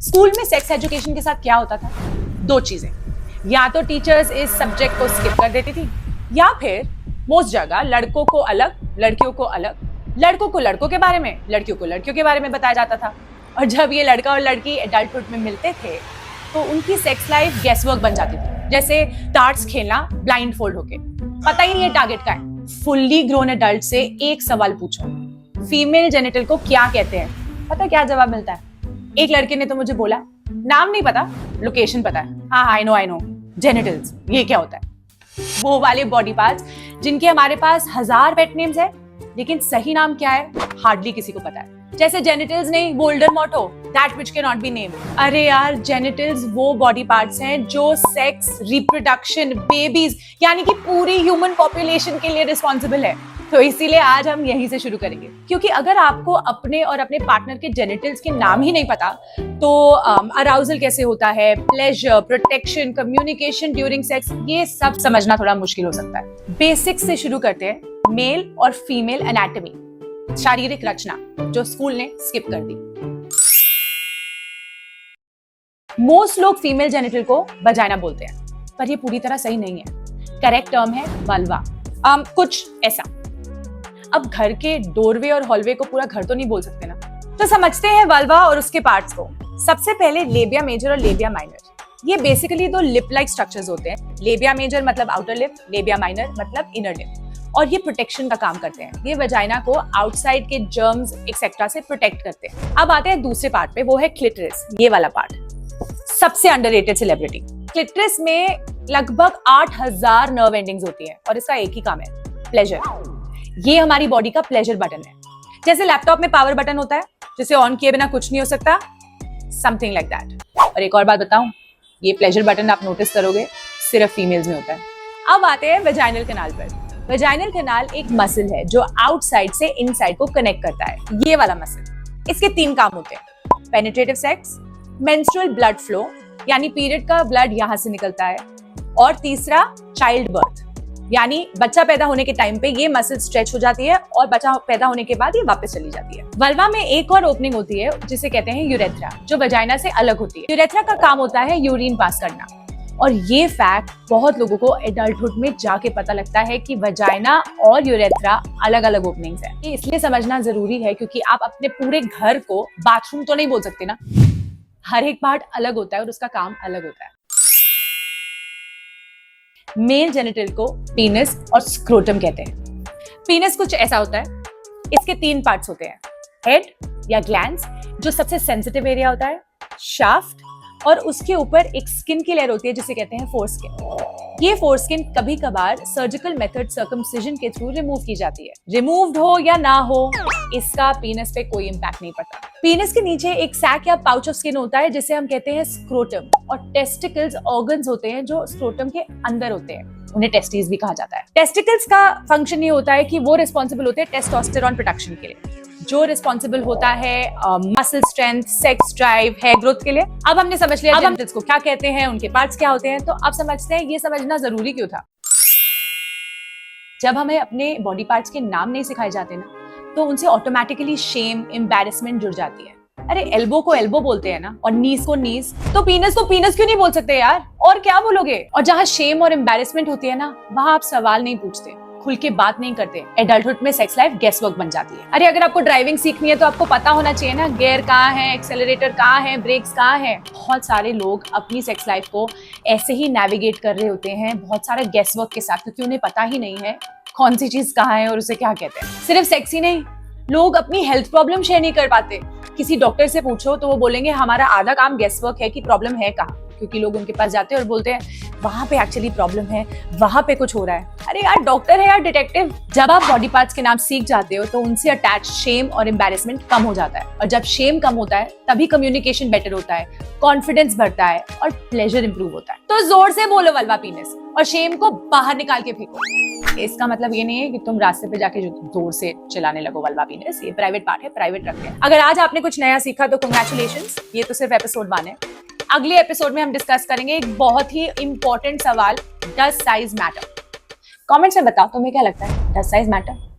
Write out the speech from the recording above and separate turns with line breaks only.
School में sex education के साथ क्या होता था? दो चीजें, या तो टीचर्स इस सब्जेक्ट को स्किप कर देती थी, या फिर मोस्ट जगह लड़कों को अलग, लड़कियों को अलग, लड़कों को लड़कों के बारे में, लड़कियों को लड़कियों के बारे में बताया जाता था। और जब ये लड़का और लड़की एडल्टहुड में मिलते थे तो उनकी सेक्स लाइफ गेसवर्क बन जाती थी। जैसे डार्ट्स खेलना ब्लाइंड फोल्ड होके, पता ही नहीं है टारगेट का है। फुल्ली ग्रोन एडल्ट से एक सवाल पूछो, फीमेल जेनिटल को क्या कहते हैं, पता क्या जवाब मिलता है? एक लड़के ने तो मुझे बोला, नाम नहीं पता, लोकेशन पता है। हाँ, आई नो जेनिटल्स, ये क्या होता है? वो वाले बॉडी पार्ट्स जिनके हमारे पास 1000 पेट नेम्स है, लेकिन सही नाम क्या है हार्डली किसी को पता है। जैसे जेनिटल्स नहीं, Voldemort, that which can not be named. अरे यार, जेनिटल्स वो बॉडी पार्ट्स हैं जो सेक्स, रिप्रोडक्शन, बेबीज यानी कि पूरी ह्यूमन पॉपुलेशन के लिए रिस्पॉन्सिबल है। तो इसीलिए आज हम यहीं से शुरू करेंगे, क्योंकि अगर आपको अपने और अपने पार्टनर के जेनिटल्स के नाम ही नहीं पता तो अराउजल कैसे होता है, pleasure, protection, communication during sex, ये सब समझना थोड़ा मुश्किल हो सकता है। बेसिक्स से शुरू करते हैं, मेल और फीमेल एनाटॉमी, शारीरिक रचना, जो स्कूल ने स्किप कर दी। मोस्ट लोग फीमेल जेनिटल को वजाइना बोलते हैं, पर ये पूरी तरह सही नहीं है। करेक्ट टर्म है वल्वा। कुछ ऐसा। अब घर के डोरवे और हॉलवे को पूरा घर तो नहीं बोल सकते ना, तो समझते हैं वल्वा और उसके पार्ट्स को। सबसे पहले लेबिया मेजर और लेबिया माइनर। ये बेसिकली दो लिप लाइक स्ट्रक्चर्स होते हैं। लेबिया मेजर मतलब आउटर लिप, लेबिया माइनर मतलब इनर लिप, और ये प्रोटेक्शन का काम करते हैं। ये वजाइना को आउटसाइड के जर्म्स एक्सेट्रा से प्रोटेक्ट करते हैं। अब आते हैं दूसरे पार्ट पे, वो है क्लिटरिस। ये वाला पार्ट सबसे अंडररेटेड सेलिब्रिटी। क्लिटरिस में लगभग 8000 नर्व एंडिंग्स होती है और इसका एक ही काम है, प्लेजर। ये हमारी बॉडी का प्लेजर बटन है। जैसे लैपटॉप में पावर बटन होता है जिसे ऑन किए बिना कुछ नहीं हो सकता, समथिंग लाइक दैट। और एक और बात बताऊं, ये प्लेजर बटन आप नोटिस करोगे सिर्फ फीमेल्स में होता है। अब आते हैं वेजाइनल कैनाल पर। वेजाइनल कैनाल एक मसल है जो आउटसाइड से इनसाइड को कनेक्ट करता है, ये वाला मसल। इसके 3 काम होते हैं, penetrative sex, menstrual blood flow यानी पीरियड का ब्लड यहां से निकलता है, और तीसरा चाइल्ड बर्थ यानी बच्चा पैदा होने के टाइम पे ये मसल स्ट्रेच हो जाती है और बच्चा पैदा होने के बाद ये वापस चली जाती है। वल्वा में एक और ओपनिंग होती है जिसे कहते हैं यूरेथ्रा, जो वजाइना से अलग होती है। यूरेथ्रा का काम होता है यूरिन पास करना, और ये फैक्ट बहुत लोगों को एडल्टहुड में जाके पता लगता है कि वजाइना और यूरेथ्रा अलग अलग ओपनिंग्स है। ये इसलिए समझना जरूरी है क्योंकि आप अपने पूरे घर को बाथरूम तो नहीं बोल सकते ना, हर एक पार्ट अलग होता है और उसका काम अलग होता है। मेल जेनिटल को पीनस और स्क्रोटम कहते हैं। पीनस कुछ ऐसा होता है, इसके 3 पार्ट्स होते हैं, हेड या ग्लैंड्स जो सबसे सेंसिटिव एरिया होता है, शाफ्ट, और उसके ऊपर एक स्किन की लेयर होती है जिसे कहते हैं फोरस्किन। ये फोरस्किन कभी कभार सर्जिकल मेथड सर्कमसिजन के थ्रू रिमूव की जाती है। रिमूव्ड हो या ना हो, इसका पीनस पे कोई इंपैक्ट नहीं पड़ता। पीनस के नीचे एक सैक या पाउच ऑफ स्किन होता है जिसे हम कहते हैं स्क्रोटम, और टेस्टिकल्स ऑर्गन्स होते हैं जो स्क्रोटम के अंदर होते हैं, उन्हें टेस्टिस भी कहा जाता है। टेस्टिकल्स का फंक्शन ये होता है कि वो रिस्पॉन्सिबल होते हैं टेस्टोस्टेरोन प्रोडक्शन के लिए, जो रिस्पॉन्सिबल होता है muscle strength, sex drive, hair growth के लिए। अब हमने समझ लिया जेनिटल्स को क्या कहते हैं, उनके पार्ट्स क्या होते हैं, तो अब समझते हैं ये समझना जरूरी क्यों था। जब हमें अपने बॉडी पार्ट्स के नाम नहीं सिखाए जाते ना, तो उनसे ऑटोमेटिकली शेम, एम्बैरेसमेंट जुड़ जाती है। अरे एल्बो को एल्बो बोलते हैं ना, और नीज को नीज, तो पीनस को पीनस क्यों नहीं बोल सकते यार? और क्या बोलोगे? और जहाँ शेम और एम्बैरेसमेंट होती है ना, वहां आप सवाल नहीं पूछते, खुल के बात नहीं करते। एडल्टहुड में सेक्स लाइफ गेसवर्क बन जाती है। अरे अगर आपको ड्राइविंग सीखनी है तो आपको पता होना चाहिए ना, गियर कहाँ है, एक्सेलरेटर कहाँ है, ब्रेक्स कहाँ है। बहुत सारे लोग अपनी सेक्स लाइफ को ऐसे ही नेविगेट कर रहे होते हैं, बहुत सारे गेसवर्क के साथ, क्योंकि उन्हें पता ही नहीं है कौन सी चीज कहाँ है और उसे क्या कहते हैं। सिर्फ सेक्स ही नहीं, लोग अपनी हेल्थ प्रॉब्लम शेयर नहीं कर पाते। किसी डॉक्टर से पूछो तो वो बोलेंगे हमारा आधा काम गेसवर्क है कि प्रॉब्लम है कहाँ, क्योंकि लोग उनके पास जाते हैं और बोलते हैं वहां पे एक्चुअली प्रॉब्लम है, वहां पे कुछ हो रहा है। अरे यार, डॉक्टर है यार डिटेक्टिव। जब आप बॉडी पार्ट्स के नाम सीख जाते हो तो उनसे अटैच शेम और एम्बैरेसमेंट कम हो जाता है, और जब शेम कम होता है तभी कम्युनिकेशन बेटर होता है, कॉन्फिडेंस बढ़ता है और प्लेजर इंप्रूव होता है। तो जोर से बोलो वल्वा पीनस, और शेम को बाहर निकाल के फेंको। इसका मतलब ये नहीं है कि तुम रास्ते पे जाके जोर से चलाने लगो वल्वा पीनस, ये प्राइवेट पार्ट है, प्राइवेट रखते हैं। अगर आज आपने कुछ नया सीखा तो कंग्रेचुलेशंस, ये तो सिर्फ एपिसोड 1 है। अगले एपिसोड में हम डिस्कस करेंगे एक बहुत ही इंपॉर्टेंट सवाल, डज साइज मैटर? कमेंट्स में बताओ तुम्हें क्या लगता है, डज साइज मैटर?